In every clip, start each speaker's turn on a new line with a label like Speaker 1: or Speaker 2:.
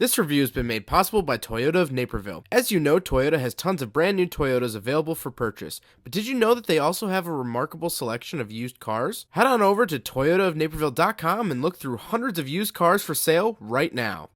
Speaker 1: This review has been made possible by Toyota of Naperville. As you know, Toyota has tons of brand new Toyotas available for purchase, but did you know that they also have a remarkable selection of used cars? Head on over to toyotaofnaperville.com and look through hundreds of used cars for sale right now.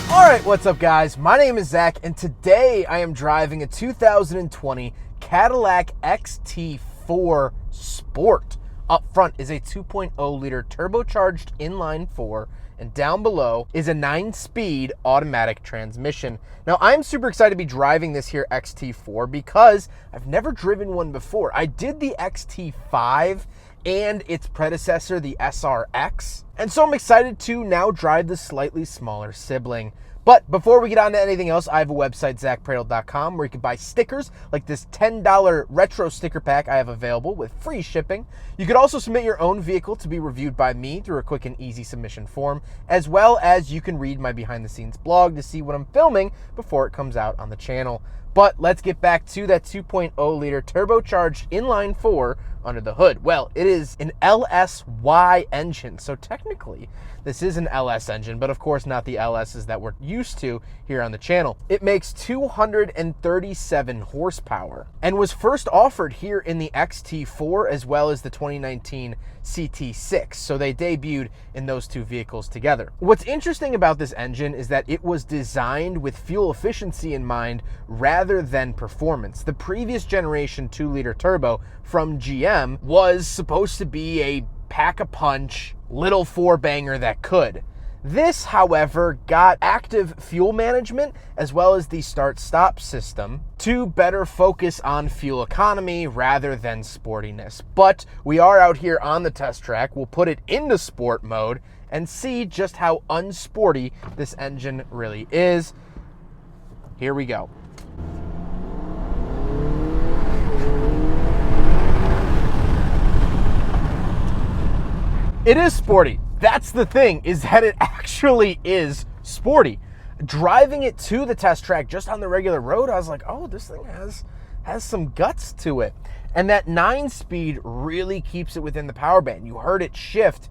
Speaker 2: Alright, what's up guys? My name is Zach, and today I am driving a 2020 Cadillac XT4 Sport. Up front is a 2.0 liter turbocharged inline 4, and down below is a 9-speed automatic transmission. Now I'm super excited to be driving this here XT4 because I've never driven one before. I did the XT5 and its predecessor, the SRX. And so I'm excited to now drive the slightly smaller sibling. But before we get on to anything else, I have a website, zackpradle.com, where you can buy stickers like this $10 retro sticker pack I have available with free shipping. You could also submit your own vehicle to be reviewed by me through a quick and easy submission form, as well as you can read my behind the scenes blog to see what I'm filming before it comes out on the channel. But let's get back to that 2.0 liter turbocharged inline 4 under the hood. Well, it is an LSY engine, so technically this is an LS engine, but of course not the LSs that we're used to here on the channel. It makes 237 horsepower and was first offered here in the XT4 as well as the 2019 CT6, so they debuted in those two vehicles together. What's interesting about this engine is that it was designed with fuel efficiency in mind rather than performance. The previous generation 2-liter turbo from GM was supposed to be a pack-a-punch little 4-banger that could. This, however, got active fuel management as well as the start-stop system to better focus on fuel economy rather than sportiness. But we are out here on the test track. We'll put it into sport mode and see just how unsporty this engine really is. Here we go. It is sporty. That's the thing, is that it actually is sporty. Driving it to the test track just on the regular road, I was like, oh, this thing has some guts to it. And that 9-speed really keeps it within the power band. You heard it shift,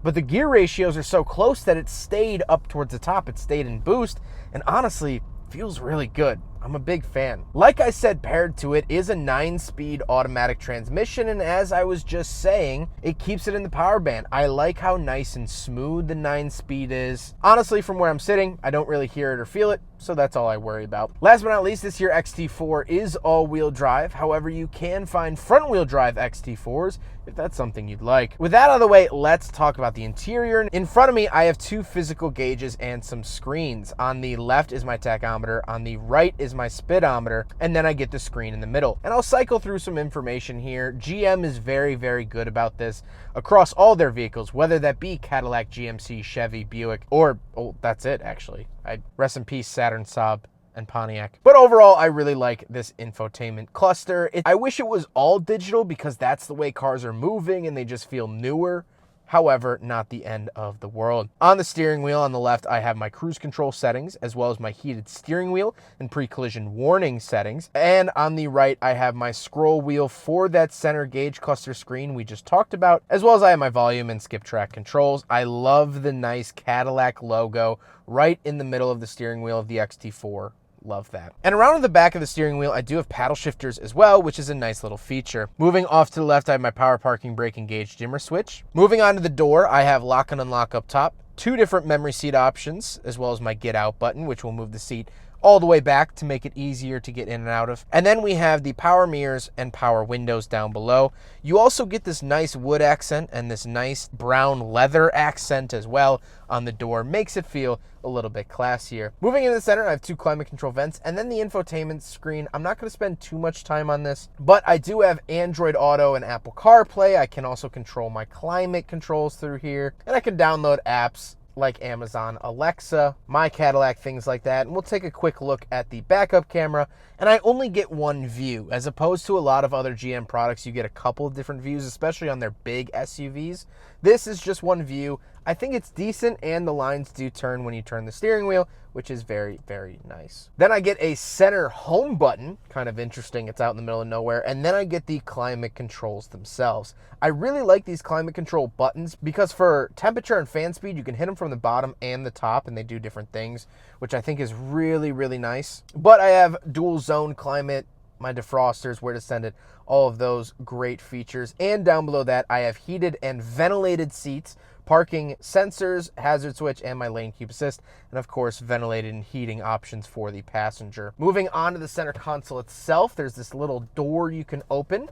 Speaker 2: but the gear ratios are so close that it stayed up towards the top. It stayed in boost, and honestly, feels really good. I'm a big fan. Like I said, paired to it is a 9-speed automatic transmission, and as I was just saying, it keeps it in the power band. I like how nice and smooth the 9-speed is. Honestly, from where I'm sitting, I don't really hear it or feel it, so that's all I worry about. Last but not least, this here XT4 is all-wheel drive. However, you can find front-wheel drive XT4s if that's something you'd like. With that out of the way, let's talk about the interior. In front of me, I have 2 physical gauges and some screens. On the left is my tachometer, on the right is my speedometer, and then I get the screen in the middle. And I'll cycle through some information here. GM is very, very good about this across all their vehicles, whether that be Cadillac, GMC, Chevy, Buick, or, oh, that's it actually. Rest in peace, Saturn, Saab, and Pontiac. But overall, I really like this infotainment cluster. I wish it was all digital because that's the way cars are moving and they just feel newer. However, not the end of the world. On the steering wheel on the left, I have my cruise control settings, as well as my heated steering wheel and pre-collision warning settings. And on the right, I have my scroll wheel for that center gauge cluster screen we just talked about, as well as I have my volume and skip track controls. I love the nice Cadillac logo right in the middle of the steering wheel of the XT4. Love that. And around in the back of the steering wheel, I do have paddle shifters as well, which is a nice little feature. Moving off to the left, I have my power parking brake engage dimmer switch. Moving on to the door, I have lock and unlock up top, 2 different memory seat options, as well as my get out button, which will move the seat all the way back to make it easier to get in and out of. And then we have the power mirrors and power windows down below. You also get this nice wood accent and this nice brown leather accent as well on the door. Makes it feel a little bit classier. Moving into the center, I have 2 climate control vents, and then the infotainment screen. I'm not going to spend too much time on this, but I do have Android Auto and Apple CarPlay. I can also control my climate controls through here, and I can download apps like Amazon Alexa, My Cadillac, things like that. And we'll take a quick look at the backup camera, and I only get one view, as opposed to a lot of other GM products. You get a couple of different views, especially on their big SUVs. This is just one view. I think it's decent, and the lines do turn when you turn the steering wheel, which is very, very nice. Then I get a center home button, kind of interesting, it's out in the middle of nowhere, and then I get the climate controls themselves. I really like these climate control buttons because for temperature and fan speed, you can hit them from the bottom and the top, and they do different things, which I think is really, really nice. But I have dual zone climate, my defrosters, where to send it, all of those great features. And down below that, I have heated and ventilated seats, parking sensors, hazard switch, and my lane keep assist, and of course ventilated and heating options for the passenger. Moving on to the center console itself, there's this little door you can open,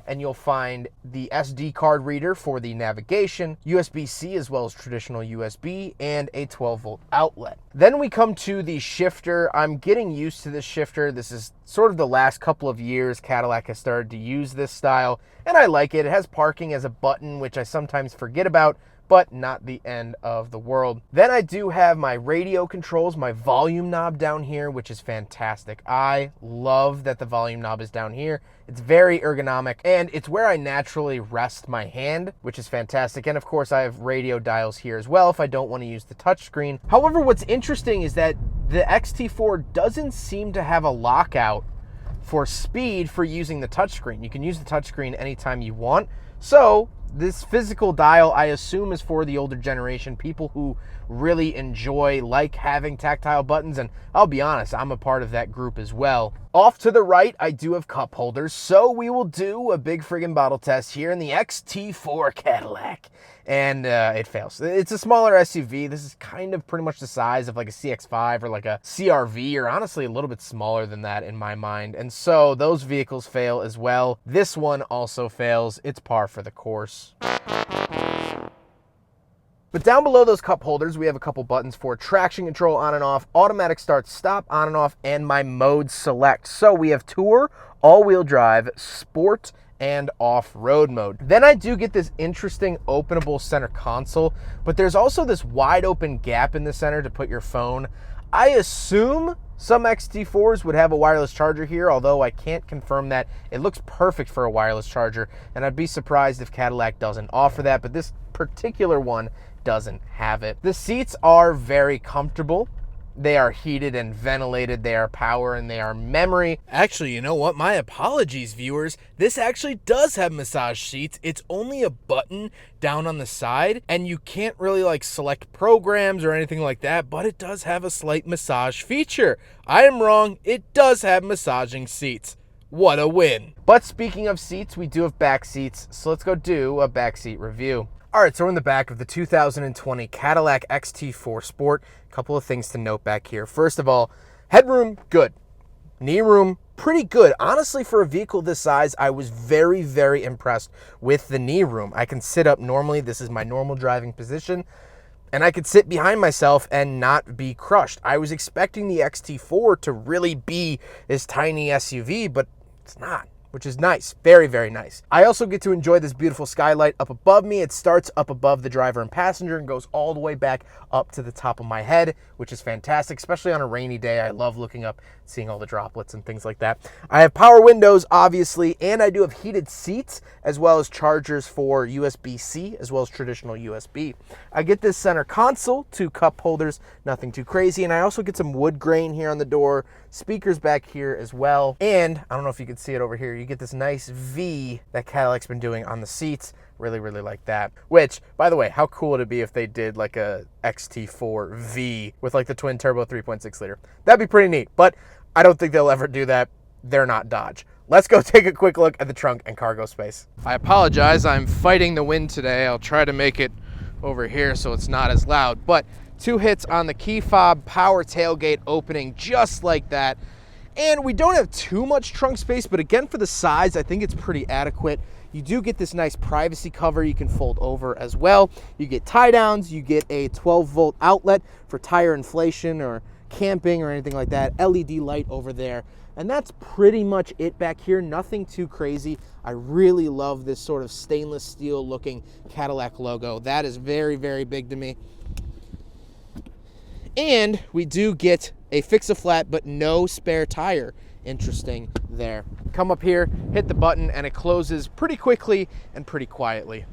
Speaker 2: and you'll find the SD card reader for the navigation, USB-C as well as traditional USB, and a 12-volt outlet. Then we come to the shifter. I'm getting used to this shifter. This is sort of the last couple of years Cadillac has started to use this style, and I like it. It has parking as a button, which I sometimes forget about, but not the end of the world. Then I do have my radio controls, my volume knob down here, which is fantastic. I love that the volume knob is down here. It's very ergonomic, and it's where I naturally rest my hand, which is fantastic. And of course, I have radio dials here as well if I don't want to use the touchscreen. However, what's interesting is that the XT4 doesn't seem to have a lockout for speed for using the touchscreen. You can use the touchscreen anytime you want. So this physical dial, I assume, is for the older generation, people who really like having tactile buttons, and I'll be honest, I'm a part of that group as well. Off to the right, I do have cup holders, so we will do a big friggin' bottle test here in the XT4 Cadillac, and it fails. It's a smaller SUV. This is kind of pretty much the size of like a CX-5 or like a CR-V, or honestly a little bit smaller than that in my mind, and so those vehicles fail as well. This one also fails. It's par for the course. But down below those cup holders, we have a couple buttons for traction control on and off, automatic start stop on and off, and my mode select. So we have Tour, all-wheel drive, Sport, and off-road mode. Then I do get this interesting openable center console, but there's also this wide open gap in the center to put your phone. I assume some XT4s would have a wireless charger here, although I can't confirm that. It looks perfect for a wireless charger, and I'd be surprised if Cadillac doesn't offer that, but this particular one doesn't have it. The seats are very comfortable. They are heated and ventilated, they are power, and they are memory. Actually, you know what? My apologies, viewers. This actually does have massage seats. It's only a button down on the side, and you can't really like select programs or anything like that, but it does have a slight massage feature. I am wrong. It does have massaging seats. What a win. But speaking of seats, we do have back seats, so let's go do a back seat review. All right, so we're in the back of the 2020 Cadillac XT4 Sport. A couple of things to note back here. First of all, headroom, good. Knee room, pretty good. Honestly, for a vehicle this size, I was very, very impressed with the knee room. I can sit up normally. This is my normal driving position, and I could sit behind myself and not be crushed. I was expecting the XT4 to really be this tiny SUV, but it's not, which is nice. Very, very nice. I also get to enjoy this beautiful skylight up above me. It starts up above the driver and passenger and goes all the way back up to the top of my head, which is fantastic, especially on a rainy day. I love looking up, seeing all the droplets and things like that. I have power windows, obviously, and I do have heated seats, as well as chargers for USB-C, as well as traditional USB. I get this center console, 2 cup holders, nothing too crazy, and I also get some wood grain here on the door, speakers back here as well, and I don't know if you can see it over here, you get this nice V that Cadillac's been doing on the seats. Really, really like that. Which, by the way, how cool would it be if they did like a XT4 V with like the twin turbo 3.6 liter? That'd be pretty neat, but I don't think they'll ever do that. They're not Dodge. Let's go take a quick look at the trunk and cargo space. I apologize, I'm fighting the wind today. I'll try to make it over here so it's not as loud, but 2 hits on the key fob, power tailgate opening just like that. And we don't have too much trunk space, but again, for the size, I think it's pretty adequate. You do get this nice privacy cover you can fold over as well. You get tie downs, you get a 12-volt outlet for tire inflation or camping or anything like that, LED light over there. And that's pretty much it back here, nothing too crazy. I really love this sort of stainless steel looking Cadillac logo. That is very, very big to me. And we do get a fix-a-flat but no spare tire. Interesting there. Come up here, hit the button, and it closes pretty quickly and pretty quietly.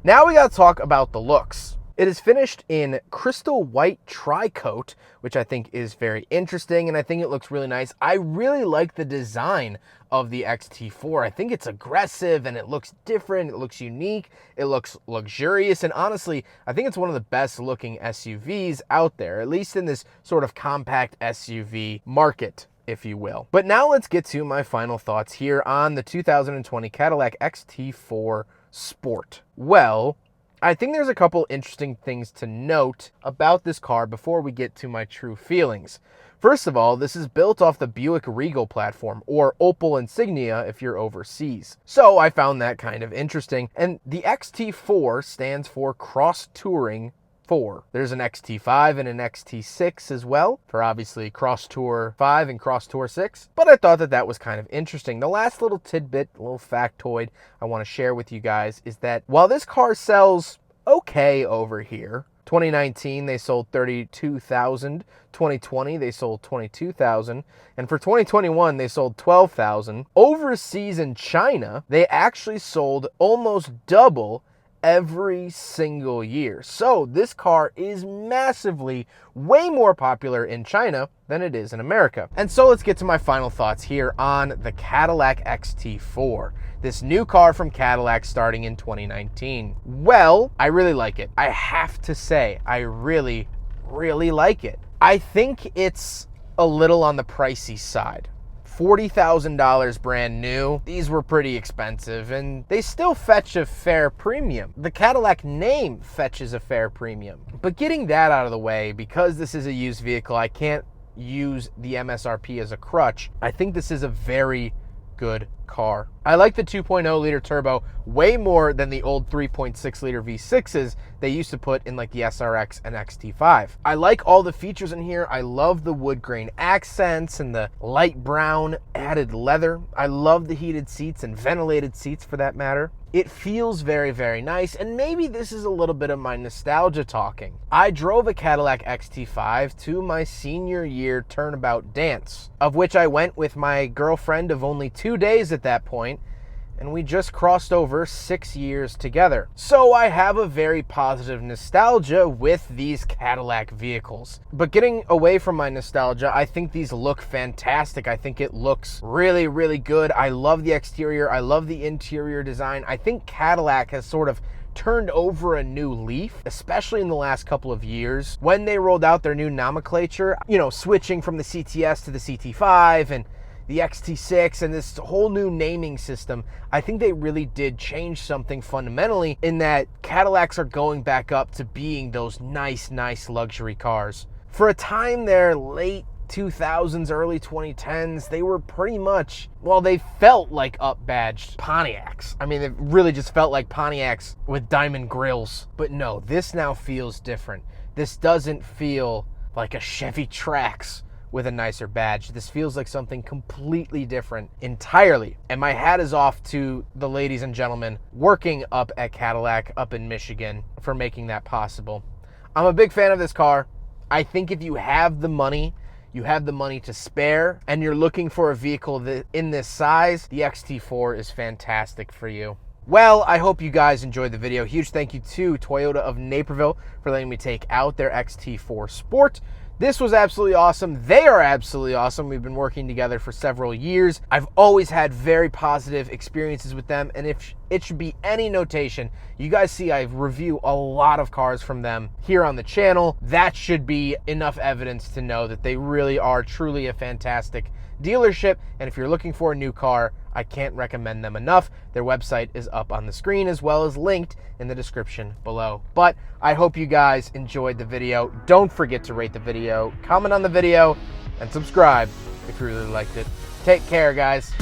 Speaker 2: Now we gotta talk about the looks. It is finished in crystal white tri-coat, which I think is very interesting, and I think it looks really nice. I really like the design of the XT4. I think it's aggressive and it looks different, it looks unique, it looks luxurious, and honestly, I think it's one of the best looking SUVs out there, at least in this sort of compact SUV market, if you will. But now let's get to my final thoughts here on the 2020 Cadillac XT4 Sport. Well, I think there's a couple interesting things to note about this car before we get to my true feelings. First of all, this is built off the Buick Regal platform, or Opel Insignia if you're overseas. So I found that kind of interesting. And the XT4 stands for Cross Touring 4. There's an XT5 and an XT6 as well, for obviously Cross Tour 5 and Cross Tour 6. But I thought that that was kind of interesting. The last little tidbit, a little factoid I want to share with you guys is that while this car sells okay over here, 2019 they sold 32,000, 2020 they sold 22,000, and for 2021 they sold 12,000. Overseas in China, they actually sold almost double every single year. So this car is massively way more popular in China than it is in America. And so let's get to my final thoughts here on the Cadillac XT4, this new car from Cadillac starting in 2019. Well, I really like it. I have to say, I really, really like it. I think it's a little on the pricey side. $40,000 brand new. These were pretty expensive and they still fetch a fair premium. The Cadillac name fetches a fair premium. But getting that out of the way, because this is a used vehicle, I can't use the MSRP as a crutch. I think this is a very good car. I like the 2.0 liter turbo way more than the old 3.6 liter V6s they used to put in like the SRX and XT5. I like all the features in here. I love the wood grain accents and the light brown added leather. I love the heated seats and ventilated seats for that matter. It feels very, very nice, and maybe this is a little bit of my nostalgia talking. I drove a Cadillac XT5 to my senior year turnabout dance, of which I went with my girlfriend of only 2 days at that point, and we just crossed over 6 years together. So I have a very positive nostalgia with these Cadillac vehicles. But getting away from my nostalgia, I think these look fantastic. I think it looks really, really good. I love the exterior. I love the interior design. I think Cadillac has sort of turned over a new leaf, especially in the last couple of years when they rolled out their new nomenclature, you know, switching from the CTS to the CT5 and the XT6 and this whole new naming system. I think they really did change something fundamentally in that Cadillacs are going back up to being those nice luxury cars. For a time there, late 2000s, early 2010s, they were pretty much, well, they felt like up-badged Pontiacs. I mean, it really just felt like Pontiacs with diamond grills. But no, this now feels different. This doesn't feel like a Chevy Trax with a nicer badge. This feels like something completely different entirely. And my hat is off to the ladies and gentlemen working up at Cadillac up in Michigan for making that possible. I'm a big fan of this car. I think if you have the money, you have the money to spare, and you're looking for a vehicle that in this size, the XT4 is fantastic for you. Well, I hope you guys enjoyed the video. Huge thank you to Toyota of Naperville for letting me take out their XT4 Sport. This was absolutely awesome. They are absolutely awesome. We've been working together for several years. I've always had very positive experiences with them, and if it should be any notation, you guys see I review a lot of cars from them here on the channel. That should be enough evidence to know that they really are truly a fantastic dealership, and if you're looking for a new car, I can't recommend them enough. Their website is up on the screen as well as linked in the description below. But I hope you guys enjoyed the video. Don't forget to rate the video, comment on the video, and subscribe if you really liked it. Take care, guys.